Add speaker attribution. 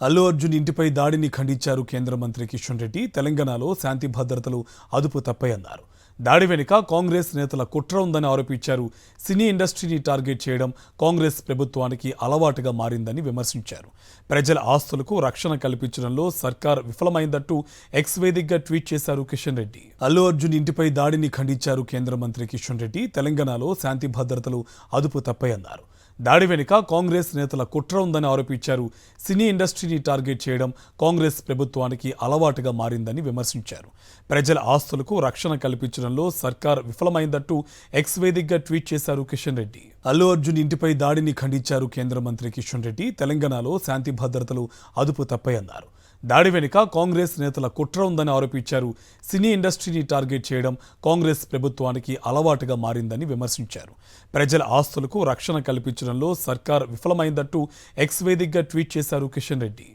Speaker 1: అల్లు అర్జున్ ఇంటిపై దాడిని ఖండించారు కేంద్ర మంత్రి కిషన్ రెడ్డి. తెలంగాణలో శాంతి భద్రతలు అదుపు తప్పాయన్నారు. దాడి వెనుక కాంగ్రెస్ నేతల కుట్ర ఉందని ఆరోపించారు. సినీ ఇండస్ట్రీని టార్గెట్ చేయడం కాంగ్రెస్ ప్రభుత్వానికి అలవాటుగా మారిందని విమర్శించారు. ప్రజల ఆస్తులకు రక్షణ కల్పించడంలో సర్కార్ విఫలమైందంటూ ఎక్స్ వేదికగా ట్వీట్ చేశారు కిషన్ రెడ్డి. అల్లు అర్జున్ ఇంటిపై దాడిని ఖండించారు కేంద్ర మంత్రి కిషన్ రెడ్డి. తెలంగాణలో శాంతి భద్రతలు అదుపు తప్పాయన్నారు. దాడి వెనుక కాంగ్రెస్ నేతల కుట్ర ఉందని ఆరోపించారు. సినీ ఇండస్ట్రీని టార్గెట్ చేయడం కాంగ్రెస్ ప్రభుత్వానికి అలవాటుగా మారిందని విమర్శించారు. ప్రజల ఆస్తులకు రక్షణ కల్పించడంలో సర్కార్ విఫలమైందంటూ ఎక్స్ వేదికగా ట్వీట్ చేశారు కిషన్ రెడ్డి. అల్లు అర్జున్ ఇంటిపై దాడిని ఖండించారు కేంద్ర మంత్రి కిషన్ రెడ్డి. తెలంగాణలో శాంతి భద్రతలు అదుపు తప్పాయన్నారు. దాడి వెనుక కాంగ్రెస్ నేతల కుట్ర ఉందని ఆరోపించారు. సినీ ఇండస్ట్రీని టార్గెట్ చేయడం కాంగ్రెస్ ప్రభుత్వానికి అలవాటుగా మారిందని విమర్శించారు. ప్రజల ఆస్తులకు రక్షణ కల్పించడంలో సర్కార్ విఫలమైందంటూ ఎక్స్ వేదికగా ట్వీట్ చేశారు కిషన్ రెడ్డి.